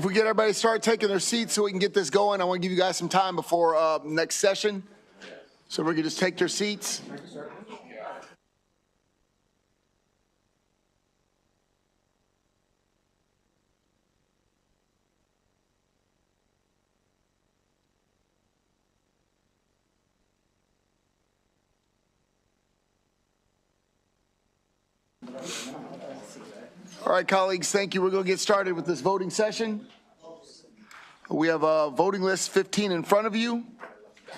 if we get everybody to start taking their seats so we can get this going, I want to give you guys some time before next session. So we can just take your seats. All right, colleagues, thank you. We're going to get started with this voting session. We have a voting list 15 in front of you.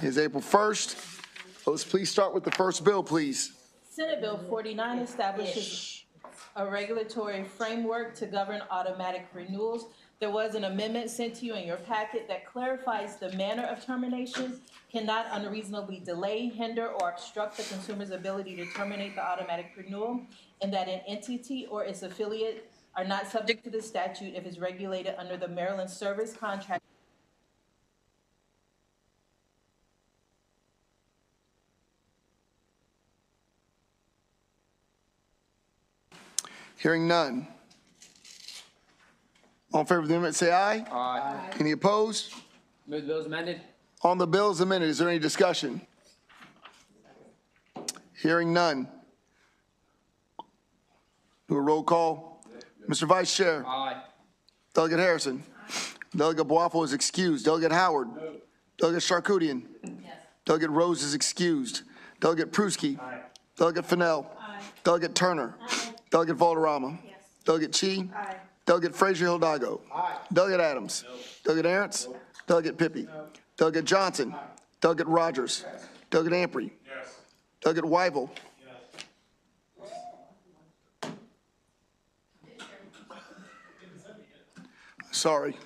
It's April 1st. Let's please start with the first bill, please. Senate Bill 49 establishes a regulatory framework to govern automatic renewals. There was an amendment sent to you in your packet that clarifies the manner of termination cannot unreasonably delay, hinder, or obstruct the consumer's ability to terminate the automatic renewal, and that an entity or its affiliate are not subject to the statute if it's regulated under the Maryland Service Contract. Hearing none. All in favor of the amendment, say aye. Aye. Any opposed? Move the bill as amended. On the bill as amended, is there any discussion? Hearing none. Do a roll call. Mr. Vice Chair. Aye. Delegate Harrison. Delegate Boafo is excused. Delegate Howard. Delegate Charkoudian. Delegate Rose is excused. Delegate Pruski. Delegate Fennell. Delegate Turner. Delegate Valderrama. Delegate Chi. Delegate Frazier-Hidalgo. Delegate Adams. Delegate Arentz. Delegate Pippy. Delegate Johnson. Delegate Rogers. Delegate Ampry. Delegate Weibel. Sorry,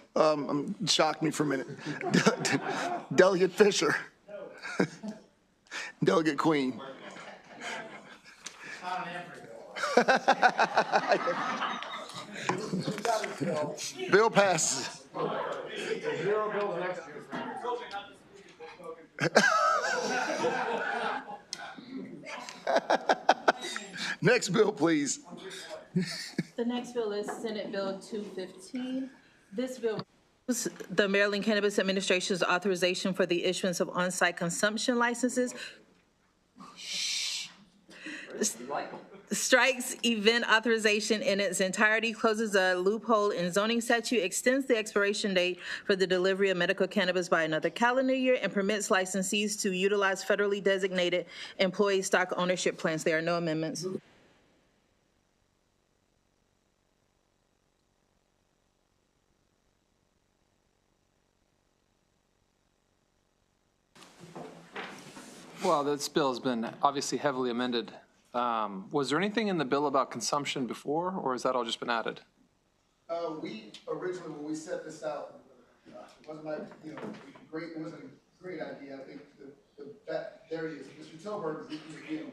shocked me for a minute. Delegate Fisher. Delegate Queen. Bill passes. Next bill, please. The next bill is Senate Bill 215. This bill is the Maryland Cannabis Administration's authorization for the issuance of on-site consumption licenses. Strikes event authorization in its entirety, closes a loophole in zoning statute, extends the expiration date for the delivery of medical cannabis by another calendar year, and permits licensees to utilize federally designated employee stock ownership plans. There are no amendments. Well, this bill has been obviously heavily amended. Was there anything in the bill about consumption before, or has that all just been added? We originally, when we set this out, it wasn't like, great, it wasn't a great idea. I think there it is. Mr. Tilburg, again,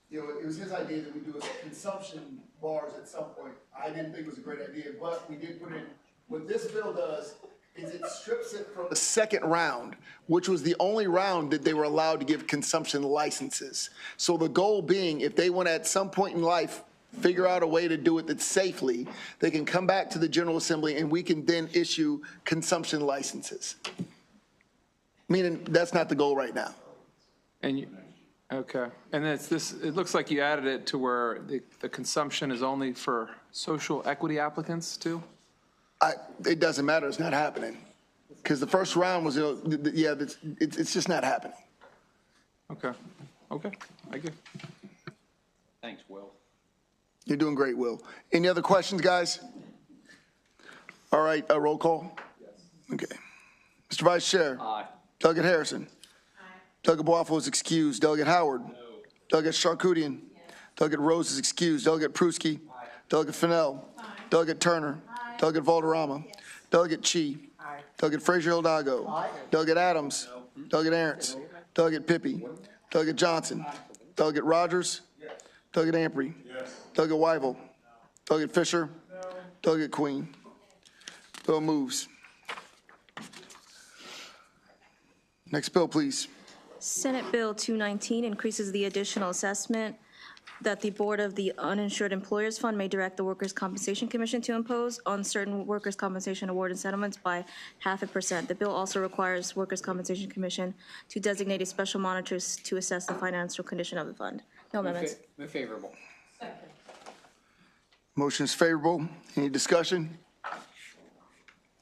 it was his idea that we do a consumption bars at some point. I didn't think it was a great idea, but we did put in, what this bill does is it strips it from the second round, which was the only round that they were allowed to give consumption licenses. So the goal being, if they want to at some point in life figure out a way to do it that's safely, they can come back to the General Assembly and we can then issue consumption licenses. Meaning that's not the goal right now. And okay, and it's this. It looks like you added it to where the consumption is only for social equity applicants too. It doesn't matter. It's not happening because the first round was, it's just not happening. Okay, I get. Thanks, Will. You're doing great, Will. Any other questions, guys? All right, a roll call. Okay. Mr. Vice Chair. Aye. Delegate Harrison. Delegate Boafo is excused. Delegate Howard. Delegate Charkoudian. Delegate Rose is excused. Delegate Pruski. Delegate Fennell. Delegate Turner. Delegate Valderrama. Delegate Chi. Delegate Frazier-Hidalgo. Delegate Adams. Delegate Arentz. Delegate Pippy. Delegate Johnson. Delegate Rogers. Delegate Ampry. Delegate Weibel. Delegate Fisher. Delegate Queen. Bill moves. Next bill, please. Senate Bill 219 increases the additional assessment that the Board of the Uninsured Employers Fund may direct the Workers' Compensation Commission to impose on certain workers' compensation award and settlements by 0.5%. The bill also requires Workers' Compensation Commission to designate a special monitor to assess the financial condition of the fund. No amendments. Move favorable. Motion is favorable. Any discussion?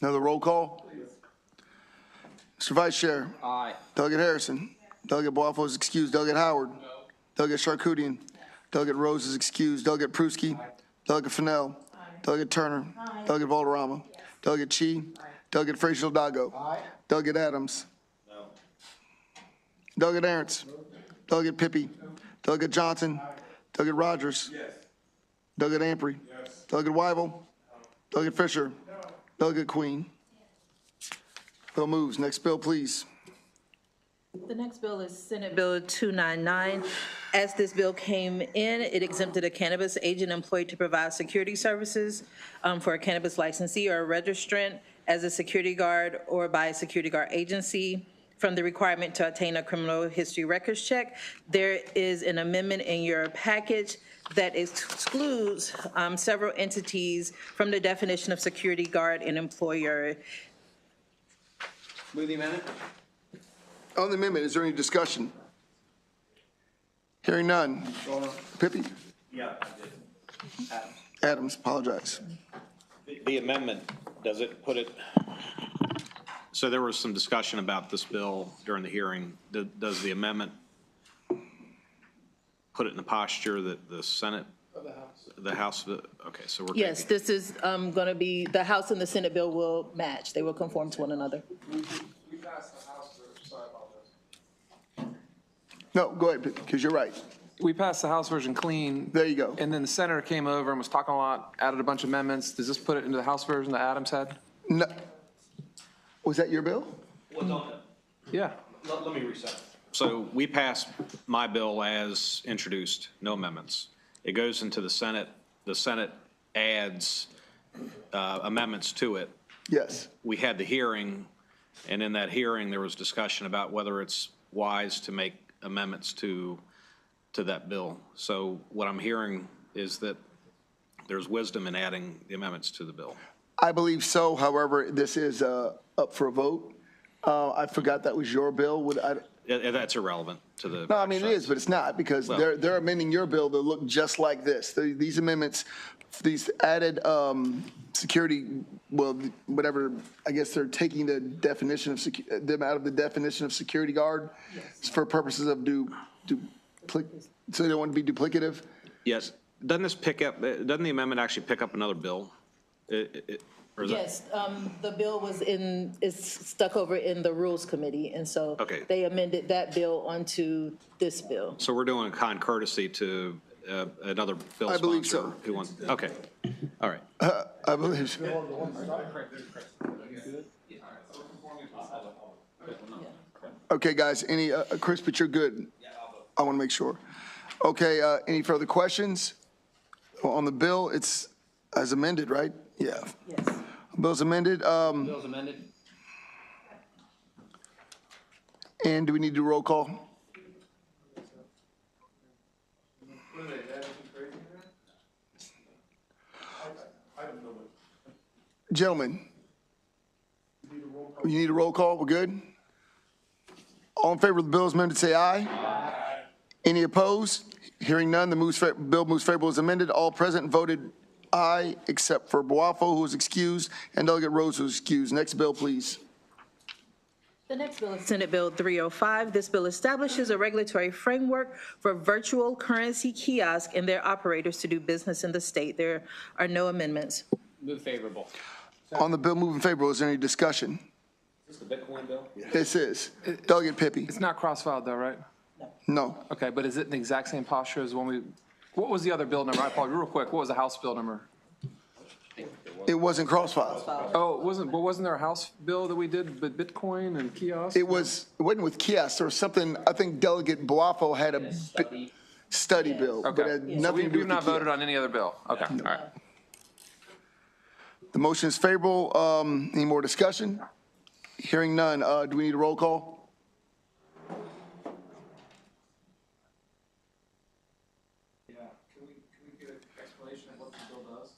Another roll call? Mr. Vice Chair. Aye. Delegate Harrison. Delegate Boafo is excused. Delegate Howard. Delegate Charkoudian. Delegate Rose is excused. Delegate Pruski. Delegate Fennell. Delegate Turner. Delegate Valderrama. Delegate Chi. Delegate Frazier-Dago. Delegate Adams. Delegate Aaron's. Delegate Pippy. Delegate Johnson. Delegate Rogers. Delegate Amprey. Delegate Weibel. Delegate Fisher. Delegate Queen. Bill moves. Next bill, please. The next bill is Senate Bill 299. As this bill came in, it exempted a cannabis agent employed to provide security services for a cannabis licensee or a registrant as a security guard or by a security guard agency from the requirement to obtain a criminal history records check. There is an amendment in your package that excludes several entities from the definition of security guard and employer. Move the amendment. On the amendment, is there any discussion? Hearing none. Pippy? Yeah, I did. Adams, apologize. The amendment, does it put it, so there was some discussion about this bill during the hearing. Does the amendment put it in the posture that the Senate? The House, okay, so we're. Yes, this is going to be, the House and the Senate bill will match. They will conform to one another. We passed the House version, sorry about this. No, go ahead, because you're right. We passed the House version clean. There you go. And then the senator came over and was talking a lot, added a bunch of amendments. Does this put it into the House version that Adams had? No. Was that your bill? What's on it? Yeah. Let me reset. So we passed my bill as introduced, no amendments. It goes into the Senate. The Senate adds amendments to it. Yes. We had the hearing, and in that hearing, there was discussion about whether it's wise to make amendments to that bill. So what I'm hearing is that there's wisdom in adding the amendments to the bill. I believe so. However, this is up for a vote. I forgot that was your bill. That's irrelevant to the. No, I mean, it is, but it's not, because they're amending your bill to look just like this. These amendments, these added security, well, whatever, I guess they're taking the definition of, them out of the definition of security guard for purposes of so they don't want to be duplicative? Yes. Doesn't this pick up, doesn't the amendment actually pick up another bill? Or is that- Yes, the bill is stuck over in the Rules Committee, and so Okay. they amended that bill onto this bill. So we're doing a kind courtesy to another bill sponsor? I believe so. Who wants, okay, all right. I believe so. Okay, guys, Chris, but you're good. I want to make sure. Okay, any further questions? On the bill, it's as amended, right? Yeah. Yes. Bill's amended. Bill's amended. And do we need to do roll call? Gentlemen, you need a roll call? We're good? All in favor of the bill as amended, say aye. Aye. Any opposed? Hearing none, the bill moves favorable as amended. All present voted aye, except for Boafo, who was excused, and Delegate Rose, who was excused. Next bill, please. The next bill is Senate Bill 305. This bill establishes a regulatory framework for virtual currency kiosks and their operators to do business in the state. There are no amendments. Move favorable. On the bill moving favorable, is there any discussion? Is this the Bitcoin bill? This is. Delegate Pippy. It's not cross-filed though, right? No. Okay, but is it in the exact same posture as when what was the other bill number? I apologize, real quick, what was the House bill number? It wasn't cross-filed. Oh, wasn't there a House bill that we did with Bitcoin and kiosks? It wasn't with kiosks. There was something, I think Delegate Boafo had a study bill, but it had Okay, so nothing to do we've with not the voted kiosk. on any other bill. Okay, all right. The motion is favorable. Any more discussion? Hearing none. Do we need a roll call? Can we get an explanation of what the bill does?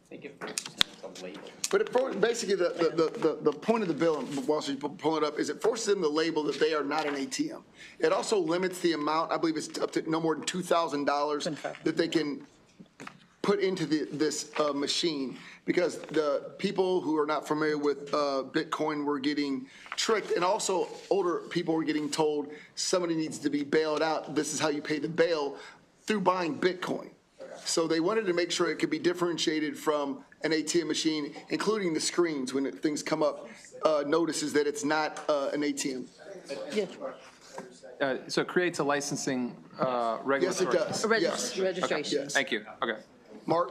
Think it's a label. But basically, the point of the bill, while she's pulling it up, is it forces them to label that they are not an ATM. It also limits the amount, I believe it's up to no more than $2,000 that they can put into this machine, because the people who are not familiar with Bitcoin were getting tricked, and also older people were getting told somebody needs to be bailed out. This is how you pay the bail, through buying Bitcoin. So they wanted to make sure it could be differentiated from an ATM machine, including the screens when things come up, notices that it's not an ATM. So it creates a licensing Yes, regulatory. it does. Yes. Registration. Yes. Thank you, okay. Mark?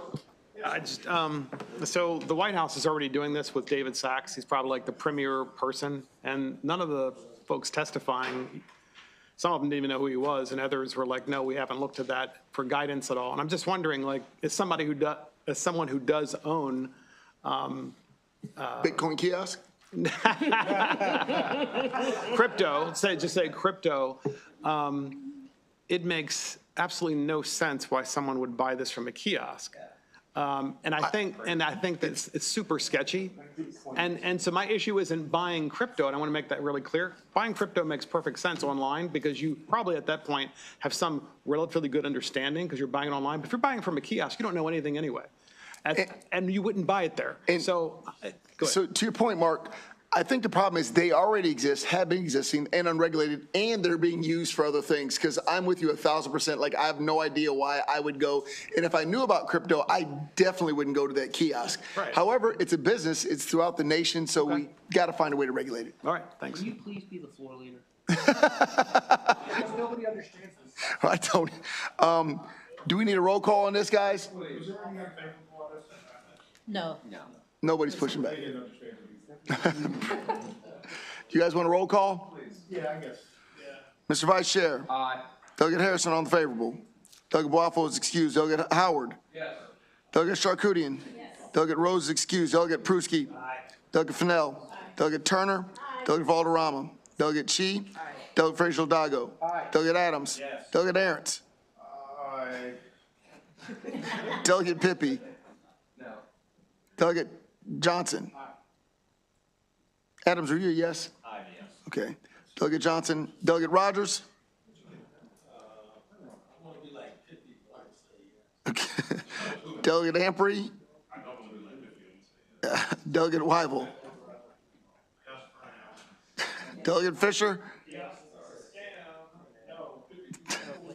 So the White House is already doing this with David Sachs. He's probably like the premier person, and none of the folks testifying, some of them didn't even know who he was, and others were like, no, we haven't looked at that for guidance at all. And I'm just wondering, like, as someone who does own Bitcoin kiosk? crypto, just say crypto, it makes absolutely no sense why someone would buy this from a kiosk. And I think that it's super sketchy. And so my issue isn't buying crypto, and I want to make that really clear. Buying crypto makes perfect sense online because you probably at that point have some relatively good understanding because you're buying it online. But if you're buying from a kiosk, you don't know anything anyway. And you wouldn't buy it there. So, go ahead. So to your point, Mark, I think the problem is they already exist, have been existing, and unregulated, and they're being used for other things. Because I'm with you 1,000%. Like, I have no idea why I would go. And if I knew about crypto, I definitely wouldn't go to that kiosk. Right. However, it's a business. It's throughout the nation, so we got to find a way to regulate it. All right, thanks. Can you please be the floor leader? Nobody understands this. I don't. Do we need a roll call on this, guys? No. No. Nobody's pushing back. Do you guys want a roll call? Yeah, I guess. Mr. Vice Chair. Aye. Delegate Harrison on the favorable. Delegate Waffle is excused. Delegate Howard. Yes. Delegate Charkoudian. Delegate Rose is excused. Delegate Pruski. Delegate Fennell. Delegate Turner. Delegate Valderrama. Delegate Chi. Delegate Frazier Dago. Delegate Adams. Delegate Aaron's. Delegate Pippi. No. Delegate Johnson. Adams, are you a yes? Aye, yes. Okay. Delegate Johnson. Delegate Rogers. Okay. Delegate Amprey. Delegate Weibel. Delegate Fisher.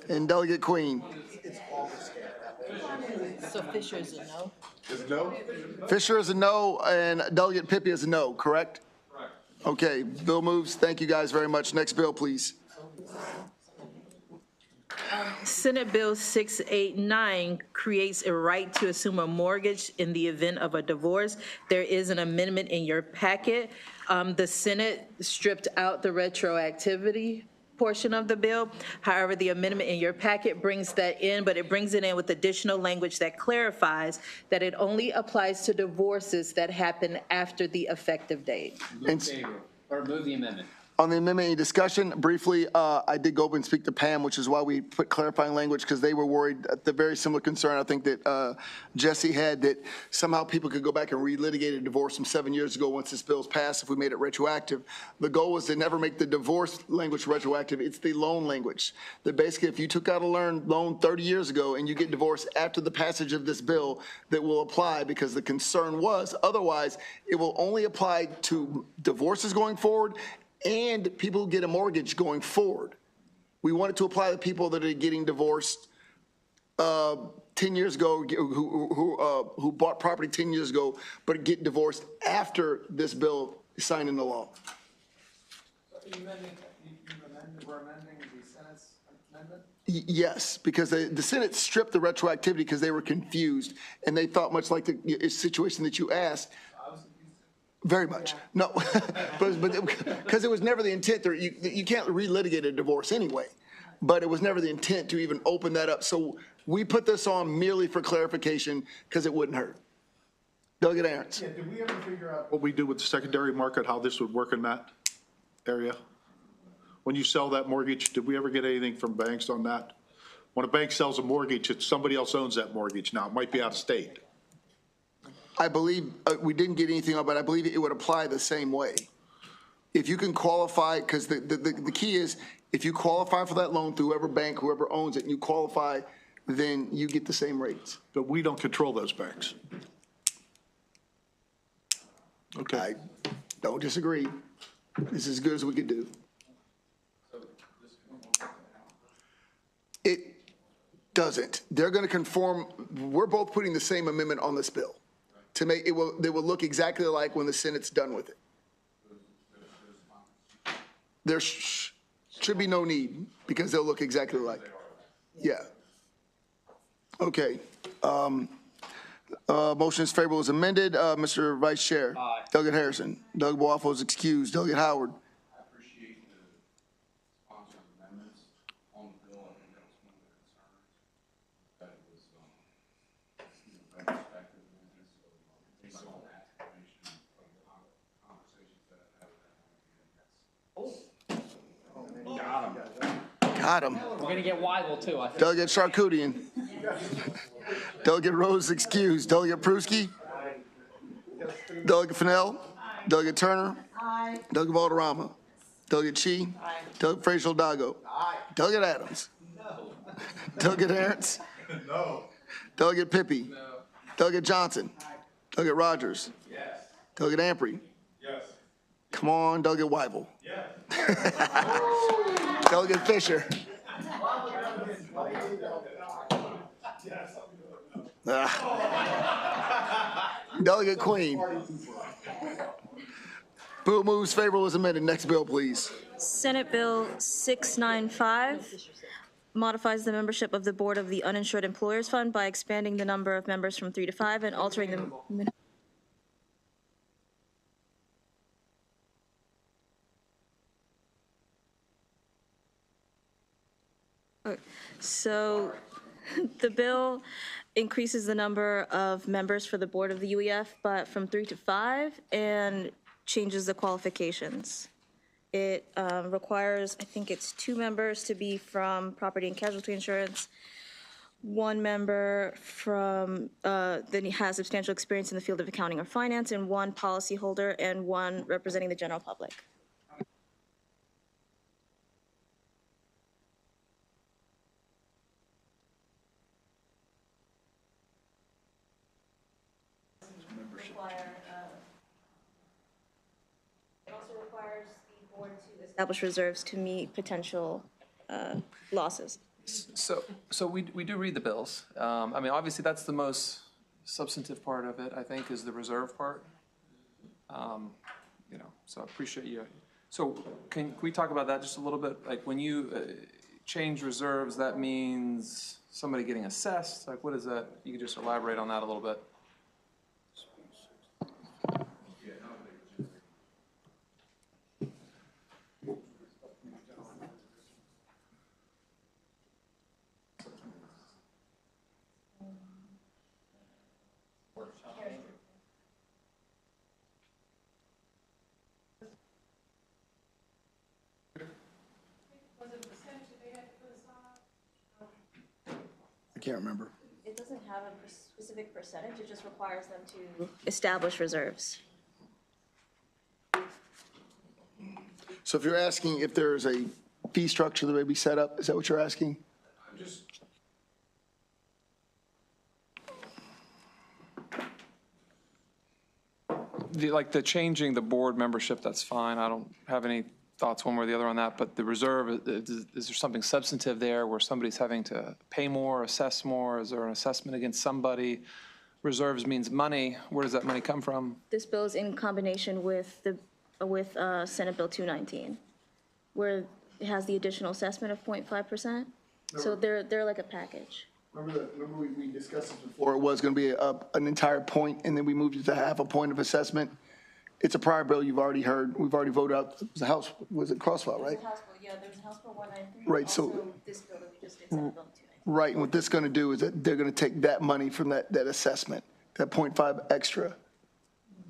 And Delegate Queen. So Fisher is a no? Fisher is a no, and Delegate Pippi is a no, correct? Correct. Okay, bill moves. Thank you guys very much. Next bill, please. Senate Bill 689 creates a right to assume a mortgage in the event of a divorce. There is an amendment in your packet. The Senate stripped out the retroactivity portion of the bill. However, the amendment in your packet brings that in, but it brings it in with additional language that clarifies that it only applies to divorces that happen after the effective date. Move favor, or move the amendment. On the amendment, any discussion? Briefly, I did go up and speak to Pam, which is why we put clarifying language, because they were worried at the very similar concern I think that Jesse had, that somehow people could go back and relitigate a divorce from 7 years ago once this bill's passed if we made it retroactive. The goal was to never make the divorce language retroactive. It's the loan language. That basically, if you took out a loan 30 years ago and you get divorced after the passage of this bill, that will apply, because the concern was otherwise it will only apply to divorces going forward and people who get a mortgage going forward. We want it to apply to people that are getting divorced 10 years ago, who bought property 10 years ago, but get divorced after this bill is signed into law. We're amending the Senate's amendment? Yes, because the Senate stripped the retroactivity because they were confused, and they thought much like the situation that you asked. Very much. No, but because it was never the intent. You can't relitigate a divorce anyway, but it was never the intent to even open that up. So we put this on merely for clarification because it wouldn't hurt. Delegate Aaron's. Yeah, did we ever figure out what we do with the secondary market, how this would work in that area? when you sell that mortgage, did we ever get anything from banks on that? When a bank sells a mortgage, it's somebody else owns that mortgage now. It might be out of state. I believe, we didn't get anything on, but I believe it would apply the same way. If you can qualify, because the key is, if you qualify for that loan through whoever bank, whoever owns it, and you qualify, then you get the same rates. But we don't control those banks. Okay. I don't disagree. It's as good as we could do. It doesn't. They're going to conform, we're both putting the same amendment on this bill to make, they will look exactly alike when the Senate's done with it. There should be no need because they'll look exactly alike. Yeah. Okay. Motion is favorable as amended. Mr. Vice Chair. Aye. Delegate Harrison. Delegate Boafo is excused. Delegate Howard. I appreciate the sponsored amendments on the bill. I think that was one of the concerns, that it was, retrospective amendments. So based on that information from the conversations that I've had with them, Got him. We're gonna get Weigel too, I think. Delegate Charkoudian. Delegate Rose excused. Delegate Pruski. Delegate Fennell. Delegate Turner. Delegate Valderrama. Delegate Chi. Delegate Frazier Dago. Delegate Adams. Delegate Aaron's. No. Delegate Pippy. Delegate Johnson. Delegate Rogers. Delegate Ampry. Yes. Come on, Delegate Weibel. Delegate Fisher. Delegate Queen. Bill moves favorable as amended. Next bill, please. Senate Bill 695 modifies the membership of the Board of the Uninsured Employers Fund by expanding the number of members from 3 to 5 and altering the So the bill increases the number of members for the board of the UEF, but from 3 to 5, and changes the qualifications. It requires, I think it's 2 members to be from property and casualty insurance, 1 member from, that has substantial experience in the field of accounting or finance, and 1 policyholder, and 1 representing the general public. It also requires the board to establish reserves to meet potential losses. So we do read the bills. I mean, obviously, that's the most substantive part of it, I think, is the reserve part. You know, so I appreciate you. So can we talk about that just a little bit? Like, when you change reserves, that means somebody getting assessed? Like, what is that? You could just elaborate on that a little bit. I can't remember. It doesn't have a specific percentage, it just requires them to establish reserves. So if you're asking if there's a fee structure that may be set up, is that what you're asking? I'm just, Like the changing the board membership, that's fine. I don't have any thoughts one way or the other on that. But the reserve, is there something substantive there where somebody's having to pay more, assess more? Is there an assessment against somebody? Reserves means money. Where does that money come from? This bill is in combination with Senate Bill 219, where it has the additional assessment of 0.5%. So they're like a package. Remember we discussed this before, it was going to be an entire point, and then we moved it to half a point of assessment. It's a prior bill you've already heard, we've already voted out, the House, was it crossfire, right? There's a House bill, yeah, there's a House Bill 193. Right, so- Also, this bill that we just did, Senate Bill 219. Right, and what this is going to do is that they're going to take that money from that assessment, that 0.5 extra.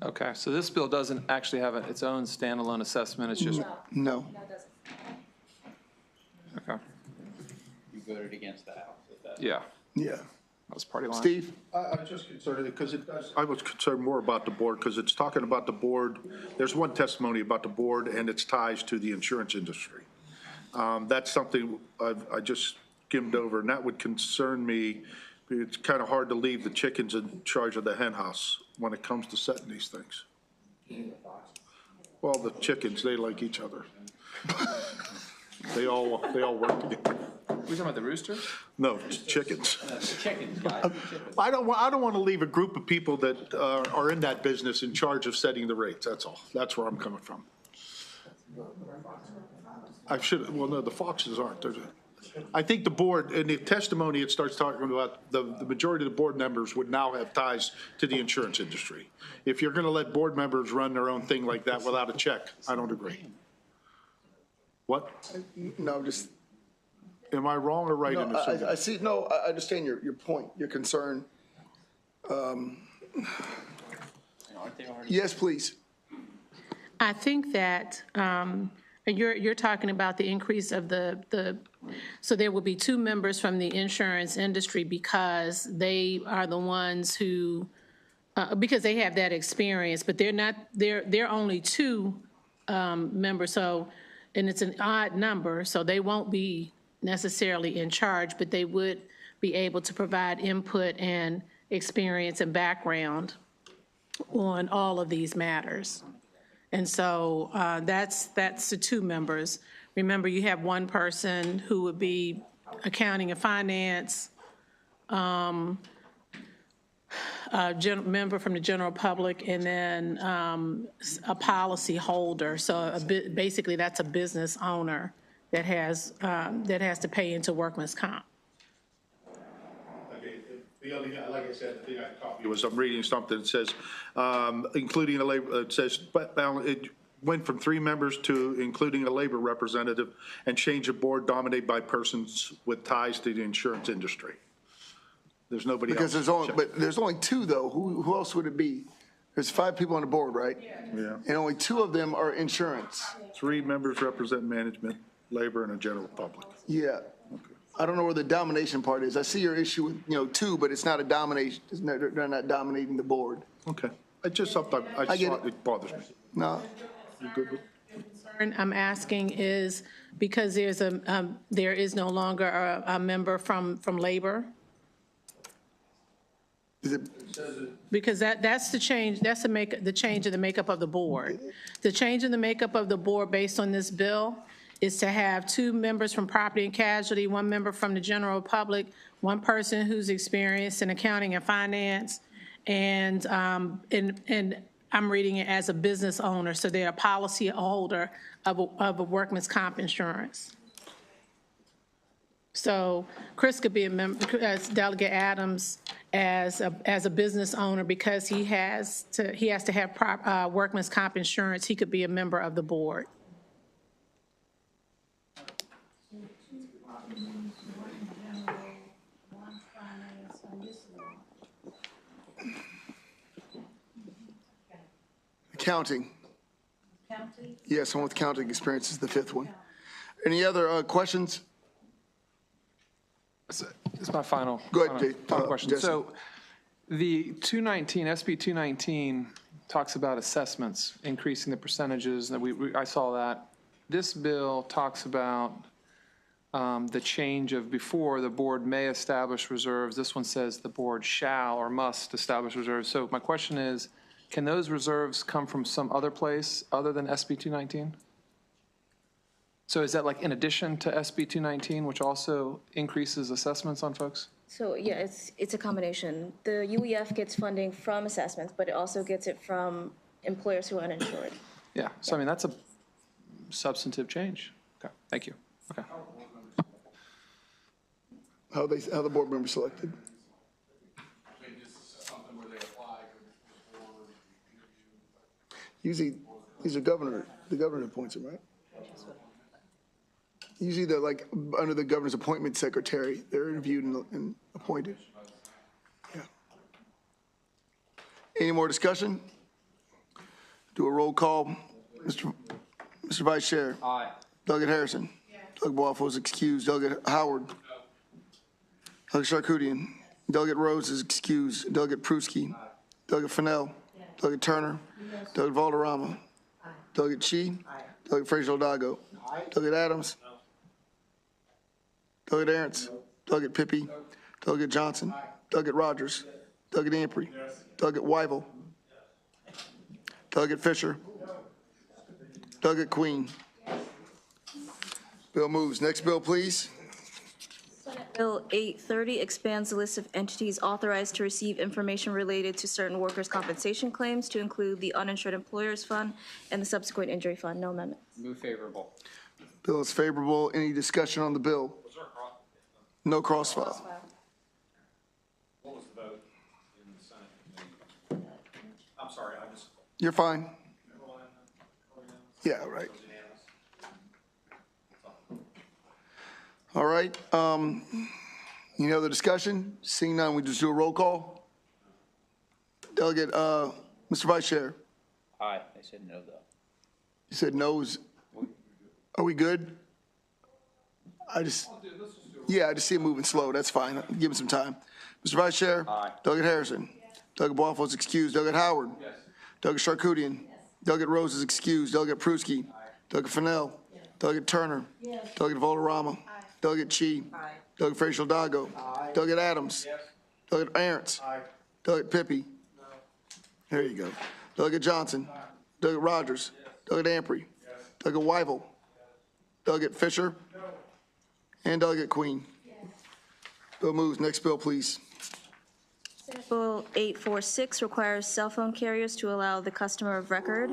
Okay, so this bill doesn't actually have its own standalone assessment. It's just, No. No, it doesn't. Okay, You voted against the House. If that- yeah, Yeah. that was party line. Steve? I'm just concerned because it does. I was concerned more about the board because it's talking about the board. There's one testimony about the board and its ties to the insurance industry. That's something I just skimmed over, and that would concern me. It's kind of hard to leave the chickens in charge of the hen house when it comes to setting these things. Well, the chickens, they like each other. They all work together. Are we talking about the roosters? No, chickens. Chickens, guys. I don't want to leave a group of people that are in that business in charge of setting the rates, that's all. That's where I'm coming from. Well, no, the foxes aren't. I think the board, in the testimony, it starts talking about the majority of the board members would now have ties to the insurance industry. If you're going to let board members run their own thing like that without a check, I don't agree. What? No, just, Am I wrong or right in no, assuming? I see, no, I understand your point, your concern. Aren't they already? Yes, please. I think that you're talking about the increase of so there will be 2 members from the insurance industry because they are the ones who, because they have that experience, but they're only 2 members, so, and it's an odd number, so they won't be necessarily in charge, but they would be able to provide input and experience and background on all of these matters. And so that's the 2 members. Remember, you have 1 person who would be accounting and finance, member from the general public, and then a policy holder. So basically, that's a business owner that has to pay into workman's comp. The only, like I said, the thing I copied was I'm reading something that says, including a labor, it says, but it went from 3 members to including a labor representative and change of board dominated by persons with ties to the insurance industry. There's nobody else. But there's only 2 though. Who else would it be? There's 5 people on the board, right? Yeah. And only 2 of them are insurance. 3 members represent management, labor, and a general public. Yeah. I don't know where the domination part is. I see your issue with, 2, but it's not a domination. They're not dominating the board. Okay. It's just something I get saw, it. it bothers me. No. You good with? I'm asking is because there is no longer a member from labor? Is it, Because that's the change, that's the change in the makeup of the board. The change in the makeup of the board based on this bill is to have 2 members from property and casualty, 1 member from the general public, 1 person who's experienced in accounting and finance, and I'm reading it as a business owner, so they're a policy holder of a workman's comp insurance. So Chris could be a member, as Delegate Adams, as a business owner, because he has to have workman's comp insurance, he could be a member of the board. Counting. Yes, someone with counting experience is the 5th one. Any other questions? It's my final. Go ahead, Jay. Final question. Jesse. So the 219, SB 219 talks about assessments, increasing the percentages, and I saw that. This bill talks about the change of before the board may establish reserves. This one says the board shall or must establish reserves. So my question is, can those reserves come from some other place other than SB 219? So is that like in addition to SB 219, which also increases assessments on folks? So, yeah, it's a combination. The UEF gets funding from assessments, but it also gets it from employers who are uninsured. Yeah, so I mean, that's a substantive change. Okay, thank you. Okay. How the board members selected? I think this is something where they apply for the board interview. Usually, these are the governor appoints them, right? Usually they're like under the governor's appointment secretary, they're interviewed and appointed. Yeah. Any more discussion? Do a roll call. Mr. Vice Chair. Aye. Delegate Harrison. Doug Waffle is excused. Delegate Howard. Delegate Charkoudian. Delegate Rose is excused. Delegate Pruski. Delegate Fennell. Delegate Turner. Delegate Valderrama. Delegate Chi. Delegate Frazier-Odago. Delegate Adams. Delegate Aaron's. Delegate Pippy. Delegate Johnson. Delegate Rogers. Delegate Ampry. Delegate Weigel. Delegate Fisher. Delegate Queen. Bill moves. Next bill, please. Bill 830 expands the list of entities authorized to receive information related to certain workers' compensation claims to include the uninsured employers fund and the subsequent injury fund. No amendment. Move favorable. Bill is favorable. Any discussion on the bill? No crossfire. What was the vote in the Senate? I'm sorry, I just. You're fine. Yeah, right. All right. Any other discussion? Seeing none, we just do a roll call. Delegate, Mr. Vice Chair, Aye. I said no, though. you said no's. Are we good? I just see it moving slow. That's fine. Give him some time. Mr. Vice Chair. Aye. Delegate Harrison. Delegate Waffle is excused. Delegate Howard. Yes. Delegate Charkoudian. Delegate Rose is excused. Delegate Pruski. Delegate Fennell. Delegate Turner. Delegate Valderrama. Delegate Chi. Delegate Frazier-Odago. Delegate Adams. Delegate Aaron's. Delegate Pippy. There you go. Delegate Johnson. Delegate Rogers. Delegate Ampry. Delegate Weigel. Delegate Fisher. And Delegate Queen. Bill moves. Next bill, please. Bill 846 requires cell phone carriers to allow the customer of record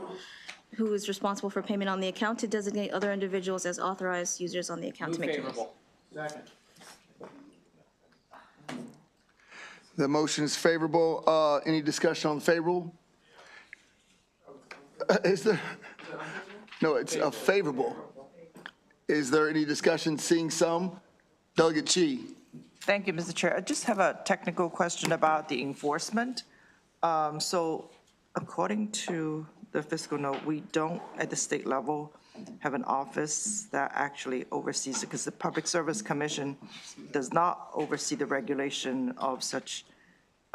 who is responsible for payment on the account to designate other individuals as authorized users on the account to Move make payments. favorable. Second. The motion is favorable. Any discussion on favorable? Is there? No, it's a favorable. Is there any discussion? Seeing some? Delegate Chi. Thank you, Mr. Chair. I just have a technical question about the enforcement. So according to the fiscal note, we don't, at the state level, have an office that actually oversees it, because the Public Service Commission does not oversee the regulation of such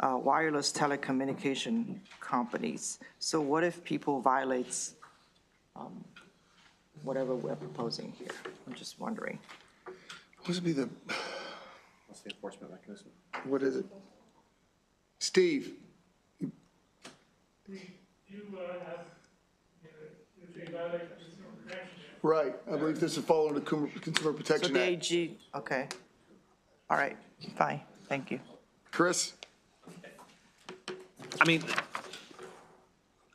wireless telecommunication companies. So what if people violates whatever we're proposing here? I'm just wondering. What's be the, What's the enforcement mechanism? what is it? Steve? You have, if you violate consumer protection. Right. I believe this is following the Consumer So Protection the Act. AG, okay. All right, fine, thank you. Chris? I mean,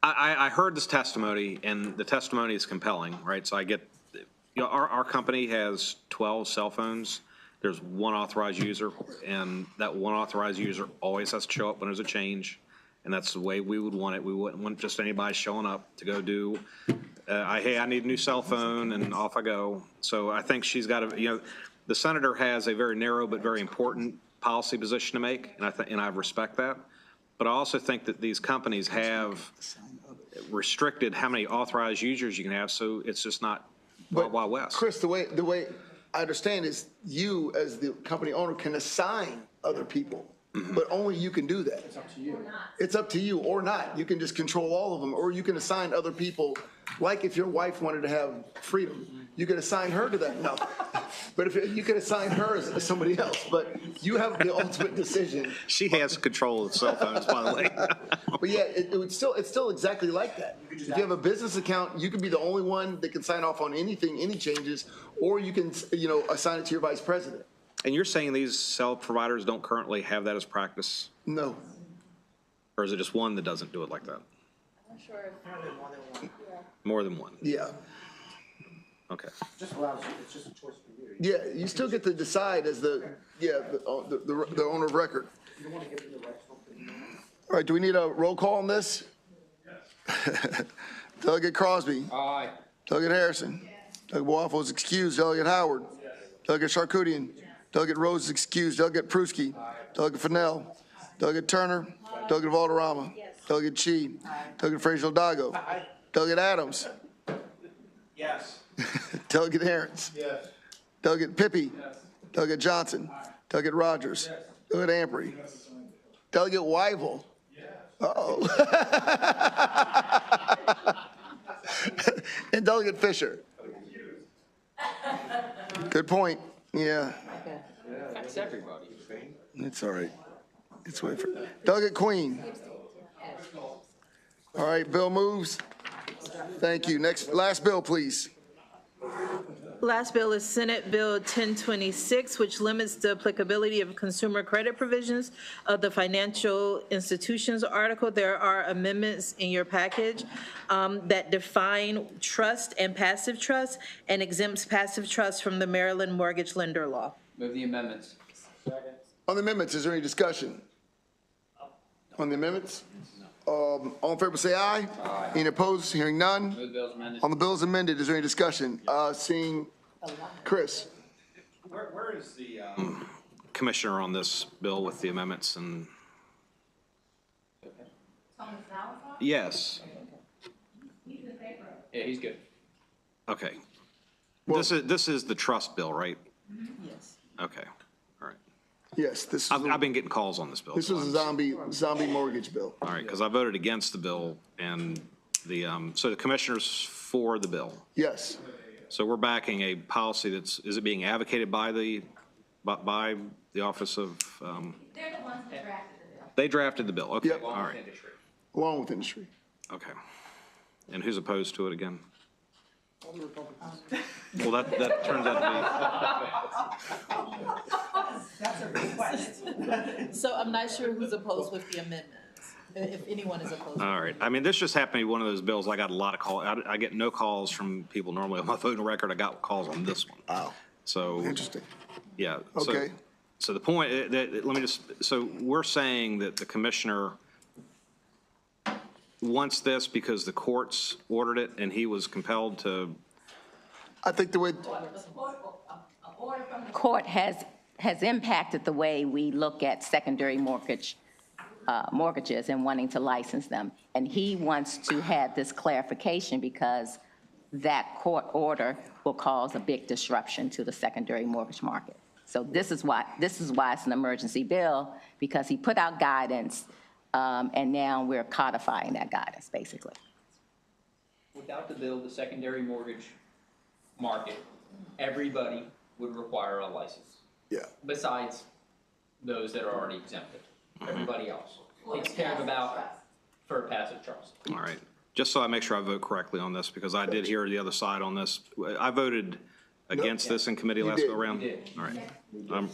I heard this testimony, and the testimony is compelling, right? So I get, you know, our company has 12 cell phones. There's one authorized user, and that one authorized user always has to show up when there's a change, and that's the way we would want it. We wouldn't want just anybody showing up to go do, hey, I need a new cell phone, and off I go. So I think she's got to, you know, the senator has a very narrow but very important policy position to make, and I respect that. But I also think that these companies have restricted how many authorized users you can have, so it's just not Wild Wild West. Chris, the way I understand is you, as the company owner, can assign other people, but only you can do that. It's up to you. It's up to you or not. You can just control all of them, or you can assign other people, like if your wife wanted to have freedom, you could assign her to that. No. But if you could assign her as somebody else, but you have the ultimate decision. She has control of the cell phones, by the way. But yeah, it's still exactly like that. If you have a business account, you can be the only one that can sign off on anything, any changes, or you can, assign it to your vice president. And you're saying these cell providers don't currently have that as practice? No. Or is it just one that doesn't do it like that? I'm not sure if More than one? Yeah. Okay. Just allows you, it's just a choice for you. Yeah, you still get to decide as the owner of record. You don't want to give it the right something. All right, do we need a roll call on this? Yes. Delegate Crosby. Aye. Delegate Harrison. Delegate Waffle is excused. Delegate Howard. Delegate Charkoudian. Delegate Rose is excused. Delegate Pruski. Delegate Fennell. Delegate Turner. Delegate Valderrama. Delegate Chi. Delegate Frazier-Odago. Delegate Adams. Yes. Delegate Aaron's. Yes. Delegate Pippy. Delegate Johnson. Delegate Rogers. Delegate Ampery. Delegate Weigel. Uh-oh. And Delegate Fisher. Good point, yeah. That's everybody. It's all right. It's way for, Delegate Queen. All right, bill moves. Thank you. Last bill, please. Last bill is Senate Bill 1026, which limits the applicability of consumer credit provisions of the financial institutions article. There are amendments in your package that define trust and passive trust and exempts passive trust from the Maryland mortgage lender law. Move the amendments. On the amendments, is there any discussion? On the amendments? All in favor, say aye. Aye. Any opposed? Hearing none. Move the bills amended. On the bills amended, is there any discussion? Seeing Chris. Where is the commissioner on this bill with the amendments and? Yes. Yeah, he's good. Okay. This is the trust bill, right? Yes. Okay, all right. Yes, this I've been getting calls on this bill. was a zombie mortgage bill. All right, because I voted against the bill and so the commissioner's for the bill. Yes. So we're backing a policy is it being advocated by the Office of? They're the ones that drafted the bill. They drafted the bill, okay, Yep. all right, Along with industry. okay. And who's opposed to it again? Well, that turns out to be. So I'm not sure who's opposed with the amendments, if anyone is opposed. All right. I mean, this just happened to be one of those bills. I got a lot of calls. I get no calls from people normally on my voting record. I got calls on this one. Wow. So. Interesting. Yeah. Okay. So the point, so we're saying that the commissioner wants this because the courts ordered it and he was compelled to. I think the way, Court has impacted the way we look at secondary mortgages and wanting to license them. And he wants to have this clarification because that court order will cause a big disruption to the secondary mortgage market. So this is why it's an emergency bill, because he put out guidance, and now we're codifying that guidance, basically. Without the bill, the secondary mortgage market, everybody would require a license. yeah. Besides those that are already exempted. Everybody else. It's cared about for passive trust. All right. Just so I make sure I vote correctly on this, because I did hear the other side on this. I voted against this in committee last go around. You did. All right.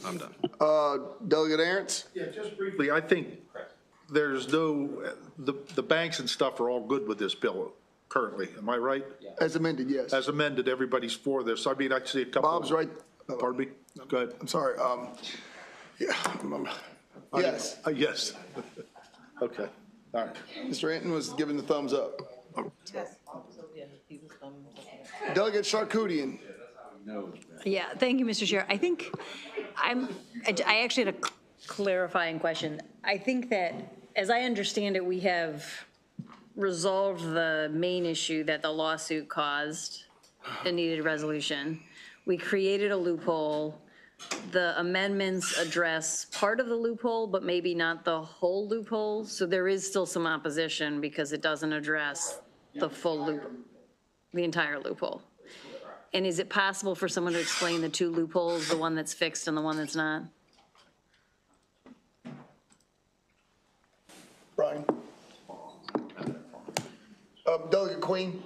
I'm done. Delegate Aaron's? Yeah, just briefly, I think there's the banks and stuff are all good with this bill currently, am I right? As amended, yes. As amended, everybody's for this. I mean, I see a couple. Bob's right. Pardon me? Go ahead. I'm sorry. Yeah. Yes. Yes. Okay, all right. Mr. Anton was giving the thumbs up. Delegate Charkoudian. Yeah, thank you, Mr. Chair. I think I actually had a clarifying question. I think that, as I understand it, we have resolved the main issue that the lawsuit caused and needed resolution. We created a loophole. The amendments address part of the loophole, but maybe not the whole loophole. So there is still some opposition because it doesn't address the full loop, the entire loophole. And is it possible for someone to explain the two loopholes, the one that's fixed and the one that's not? Brian. Delegate Queen.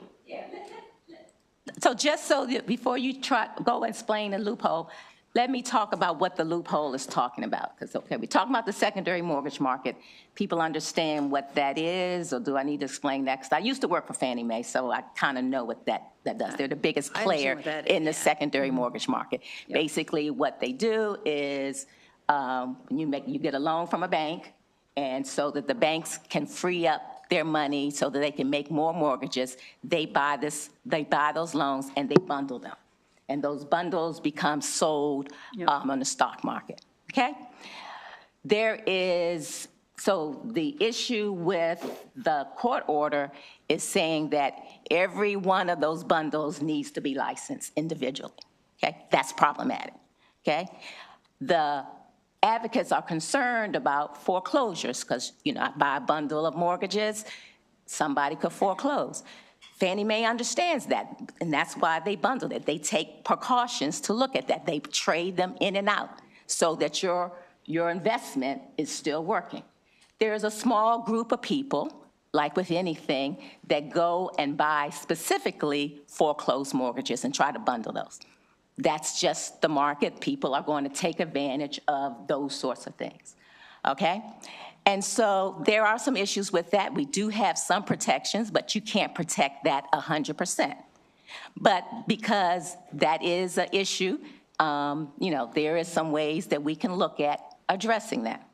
So just so that before you go and explain the loophole, let me talk about what the loophole is talking about. Because, okay, we're talking about the secondary mortgage market. People understand what that is, or do I need to explain that? Because I used to work for Fannie Mae, so I kind of know what that does. They're the biggest player in the secondary mortgage market. Yep. Basically, what they do is you get a loan from a bank, and so that the banks can free up their money so that they can make more mortgages, they buy those loans and they bundle them. And those bundles become sold on the stock market, okay? So the issue with the court order is saying that every one of those bundles needs to be licensed individually. Okay, that's problematic, okay? The advocates are concerned about foreclosures because, you know, I buy a bundle of mortgages, somebody could foreclose. Fannie Mae understands that, and that's why they bundled it. They take precautions to look at that. They trade them in and out so that your investment is still working. There's a small group of people, like with anything, that go and buy specifically foreclosed mortgages and try to bundle those. That's just the market. People are going to take advantage of those sorts of things, okay? And so there are some issues with that. We do have some protections, but you can't protect that 100%. But because that is an issue, you know, there is some ways that we can look at addressing that.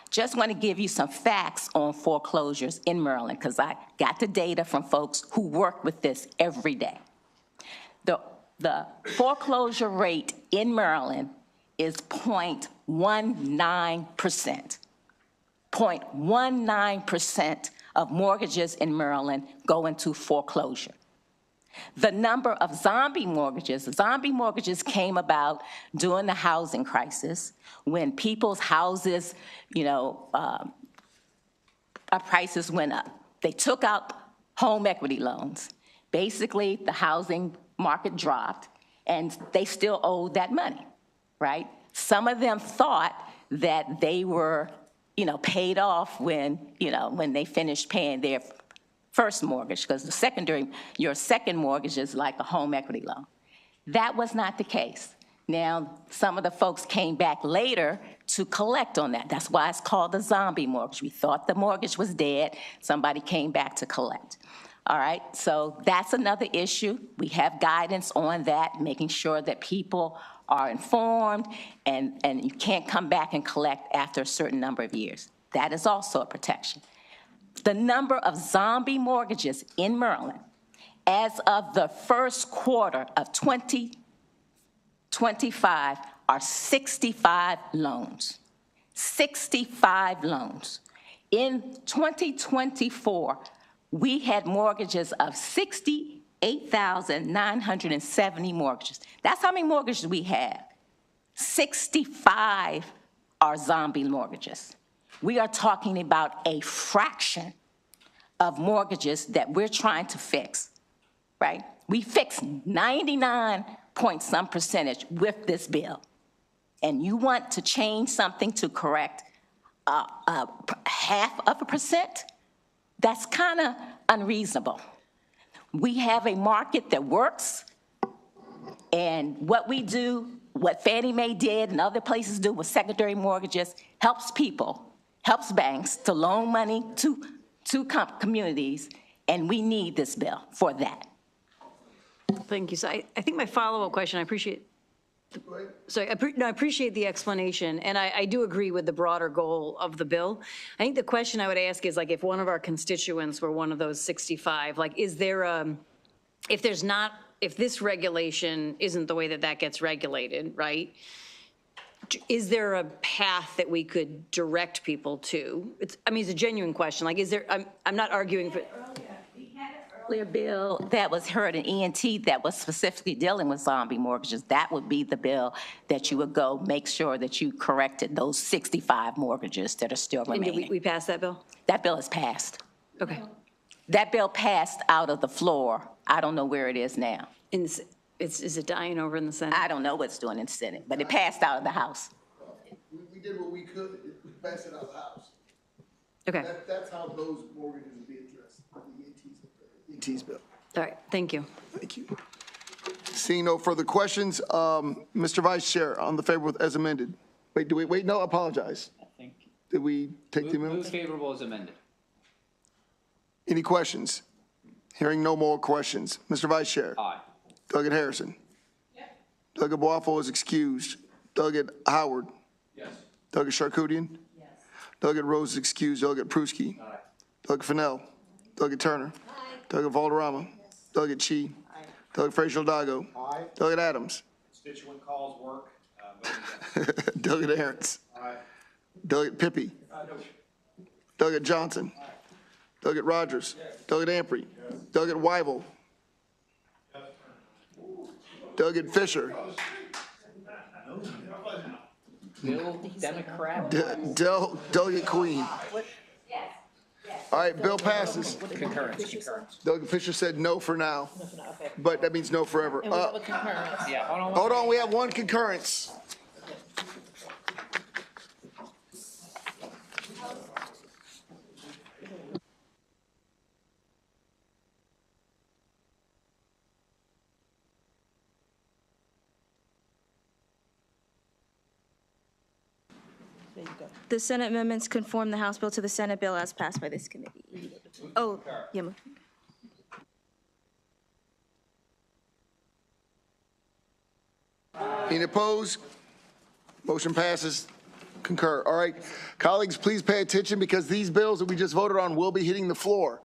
Just want to give you some facts on foreclosures in Maryland, because I got the data from folks who work with this every day. The foreclosure rate in Maryland is 0.19%. 0.19% of mortgages in Maryland go into foreclosure. The number of zombie mortgages came about during the housing crisis when people's houses, you know, prices went up. They took out home equity loans. Basically, the housing market dropped, and they still owed that money, right? Some of them thought that they were, you know, paid off when, you know, when they finished paying their first mortgage, because your second mortgage is like a home equity loan. That was not the case. Now, some of the folks came back later to collect on that. That's why it's called a zombie mortgage. We thought the mortgage was dead. Somebody came back to collect. All right, so that's another issue. We have guidance on that, making sure that people are informed and you can't come back and collect after a certain number of years. That is also a protection. The number of zombie mortgages in Maryland as of the first quarter of 2025 are 65 loans. 65 loans. In 2024, we had mortgages of 68,970 mortgages. That's how many mortgages we have. 65 are zombie mortgages. We are talking about a fraction of mortgages that we're trying to fix, right? We fixed 99-point-some% with this bill. And you want to change something to correct 0.5%? That's kind of unreasonable. We have a market that works, and what we do, what Fannie Mae did and other places do with secondary mortgages, helps people, helps banks to loan money to communities, and we need this bill for that. Thank you. So I think my follow-up question, I appreciate I appreciate the explanation, and I do agree with the broader goal of the bill. I think the question I would ask is, like, if one of our constituents were one of those 65, like, is there if this regulation isn't the way that gets regulated, right? Is there a path that we could direct people to? It's a genuine question. Like, is there? I'm not arguing for. Earlier bill that was heard in ENT that was specifically dealing with zombie mortgages, that would be the bill that you would go make sure that you corrected those 65 mortgages that are still remaining. And did we pass that bill? That bill is passed. Okay. That bill passed out of the floor. I don't know where it is now. Is it dying over in the Senate? I don't know what it's doing in the Senate, but it passed out of the House. We did what we could. We passed it out of the House. Okay. That's how those mortgages will be addressed. The ET's bill. All right. Thank you. Thank you. Seeing no further questions, Mr. Vice Chair, on the favorable as amended. Wait, no, apologize. I think. Did we take the Move amendments? favorable as amended. Any questions? Hearing no more questions. Mr. Vice Chair. Aye. Doggett Harrison. Yep. Doggett Boafo is excused. Doggett Howard. Yes. Doggett Charkoudian. Yes. Doggett Rose is excused. Doggett Pruski. Aye. Doggett Fennell. Doggett Turner. Aye. Doggett Valderrama. Yes. Doggett Chi. Aye. Doggett Frazier-Dago. Aye. Doggett Adams. Constituent calls work. Doggett Arentz. Aye. Doggett Pippy. No. Doggett Johnson. Aye. Doggett Rogers. Yes. Doggett Ampry. Yes. Doggett Weibel. Delegate Fisher. Bill Democrat. Delegate Queen. All right, bill passes. Concurrence. Delegate Fisher said no for now, Okay. but that means no forever. And we have a concurrence. Yeah, hold on. Hold on, we have one concurrence. There you go. The Senate amendments conform the House bill to the Senate bill as passed by this committee. Oh, yeah. Any opposed? Motion passes. Concur. All right. Colleagues, please pay attention because these bills that we just voted on will be hitting the floor.